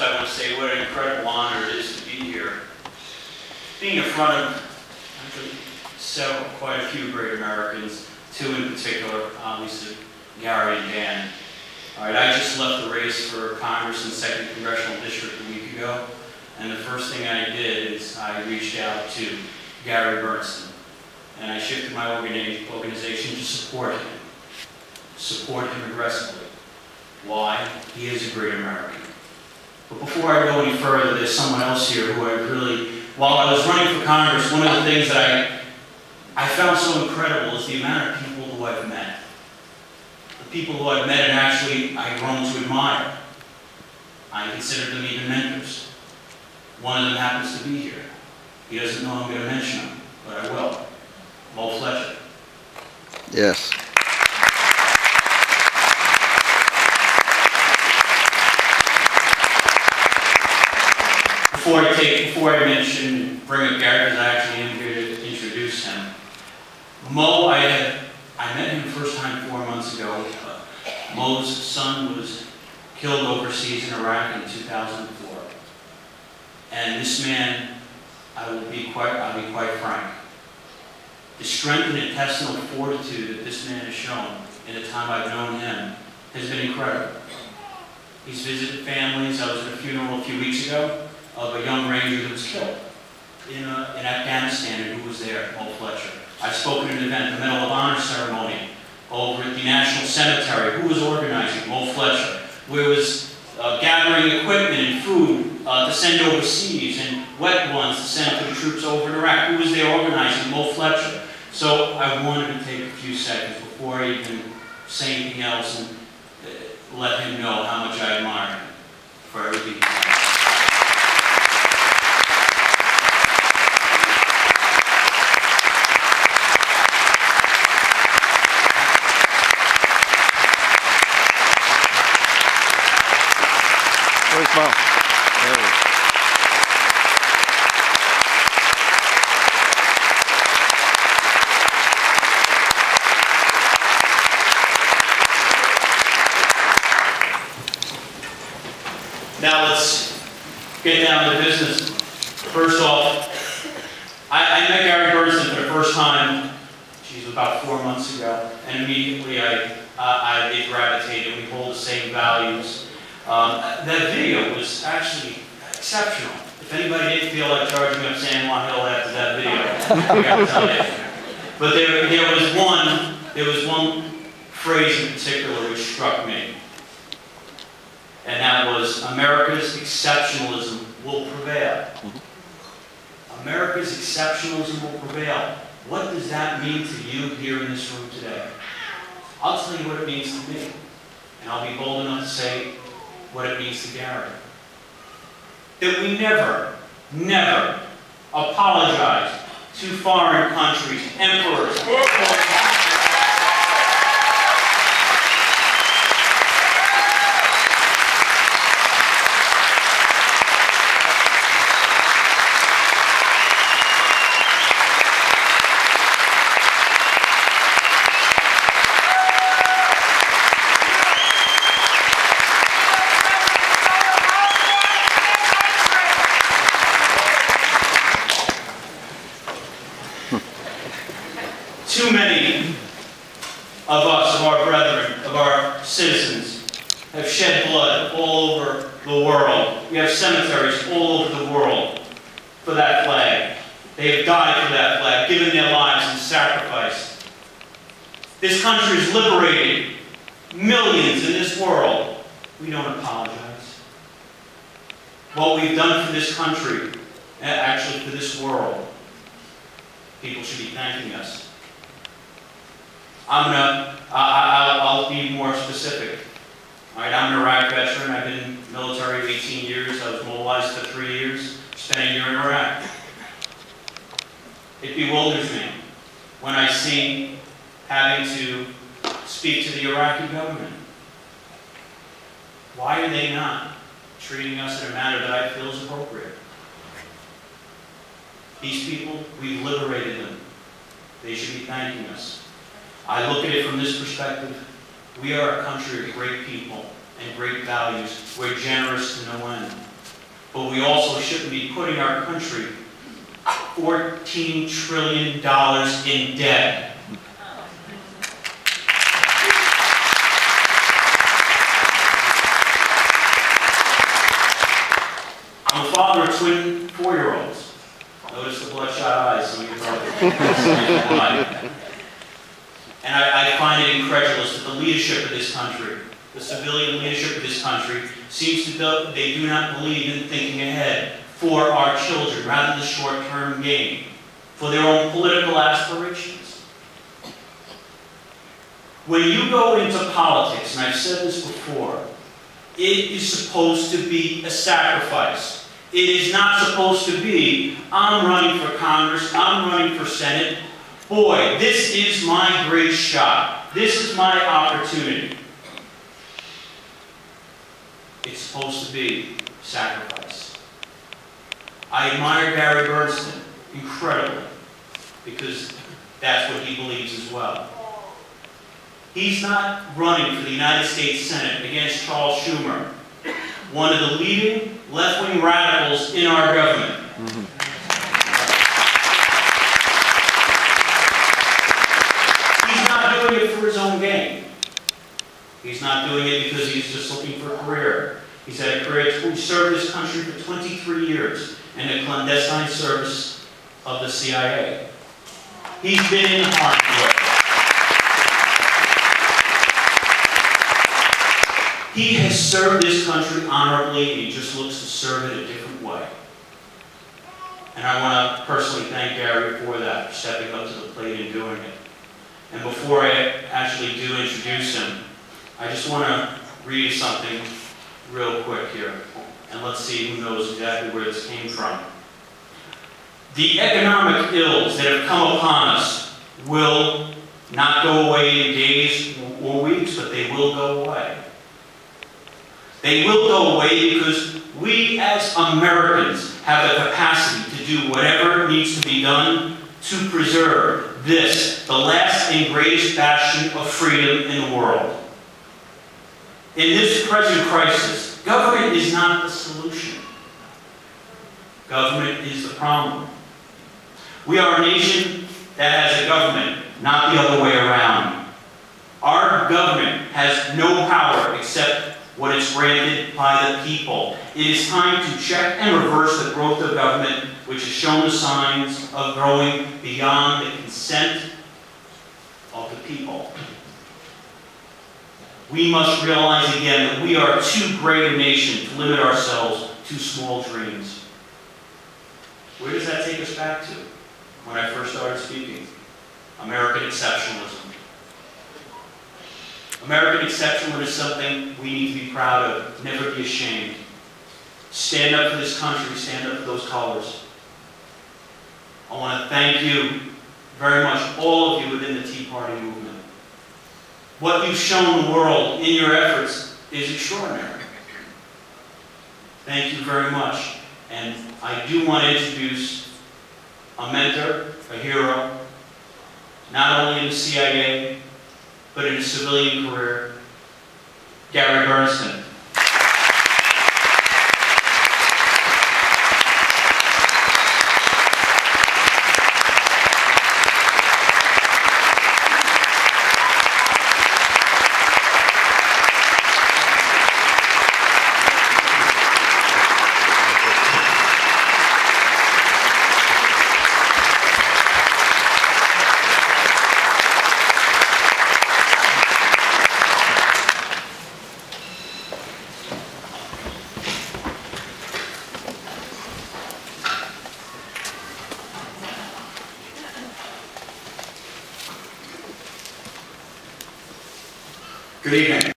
I want to say what an incredible honor it is to be here. Being in front of quite a few great Americans, two in particular, obviously Gary and Dan. All right, I just left the race for Congress in the 2nd Congressional District a week ago, and the first thing I did is I reached out to Gary Berntsen, and I shifted my organization to support him aggressively. Why? He is a great American. But before I go any further, there's someone else here who I really, while I was running for Congress, one of the things that I found so incredible is the amount of people who I've met. The people who I've met and actually I've grown to admire. I consider them even mentors. One of them happens to be here. He doesn't know I'm going to mention him, but I will. Mo Fletcher. Yes. Before I mention, bring up Gary, because I actually am here to introduce him. Mo, I met him the first time 4 months ago. Mo's son was killed overseas in Iraq in 2004. And this man, I'll be quite frank. The strength and intestinal fortitude that this man has shown in the time I've known him has been incredible. He's visited families. I was at a funeral a few weeks ago of a young ranger that was killed in Afghanistan, and who was there? Mo Fletcher. I've spoken at an event, the Medal of Honor ceremony, over at the National Cemetery. Who was organizing? Mo Fletcher. Where was gathering equipment and food to send overseas, and wet ones to send to the troops over in Iraq. Who was there organizing? Mo Fletcher. So I wanted to take a few seconds before I even say anything else and let him know how much I admire him for everything he's done. Where's Mom? There he is. Now let's get down to business. First off, I met Gary Berntsen for the first time, about 4 months ago, and immediately they gravitated. We hold the same values. That video was actually exceptional. If anybody didn't feel like charging up San Juan Hill after that video, I got to tell you. But there was one phrase in particular which struck me. And that was, America's exceptionalism will prevail. America's exceptionalism will prevail. What does that mean to you here in this room today? I'll tell you what it means to me. And I'll be bold enough to say what it means to Gary. That we never, never apologize to foreign countries, emperors, too many of us, of our brethren, of our citizens, have shed blood all over the world. We have cemeteries all over the world for that flag. They have died for that flag, given their lives and sacrificed. This country has liberated millions in this world. We don't apologize. What we've done for this country, actually for this world, people should be thanking us. I'll be more specific. All right, I'm an Iraq veteran. I've been in the military 18 years. I was mobilized for 3 years, spent a year in Iraq. It bewilders me when I see having to speak to the Iraqi government. Why are they not treating us in a manner that I feel is appropriate? These people, we've liberated them. They should be thanking us. I look at it from this perspective. We are a country of great people and great values. We're generous to no end. but we also shouldn't be putting our country $14 trillion in debt. I'm a father of twin 4-year-olds. Notice the bloodshot eyes, some of you probably. And I find it incredulous that the leadership of this country, the civilian leadership of this country, seems to they do not believe in thinking ahead for our children, rather than the short-term gain, for their own political aspirations. When you go into politics, and I've said this before, it is supposed to be a sacrifice. It is not supposed to be, I'm running for Congress, I'm running for Senate. Boy, this is my great shot. This is my opportunity. It's supposed to be sacrifice. I admire Gary Berntsen incredibly, because that's what he believes as well. He's not running for the United States Senate against Charles Schumer, one of the leading left-wing radicals in our government. He's not doing it for his own gain. He's not doing it because he's just looking for a career. He's had a career. He served this country for 23 years in the clandestine service of the CIA. He's been in harm's way. He has served this country honorably, and he just looks to serve it a different way. And I want to personally thank Gary for that, for stepping up to the plate and doing it. And before I actually do introduce him, I just want to read something real quick here. And let's see who knows exactly where this came from. The economic ills that have come upon us will not go away in days or weeks, but they will go away. They will go away because we as Americans have the capacity to do whatever needs to be done to preserve this, the last and greatest bastion of freedom in the world. In this present crisis, government is not the solution. Government is the problem. We are a nation that has a government, not the other way around. Our government has no power except what is granted by the people. It is time to check and reverse the growth of government, which has shown the signs of growing beyond the consent of the people. We must realize again that we are too great a nation to limit ourselves to small dreams. Where does that take us back to? When I first started speaking, American exceptionalism. American exceptionalism is something we need to be proud of, never be ashamed. Stand up for this country, stand up for those colors. I want to thank you very much, all of you within the Tea Party movement. What you've shown the world in your efforts is extraordinary. Thank you very much. And I do want to introduce a mentor, a hero, not only in the CIA, but in his civilian career, Gary Berntsen. Good evening.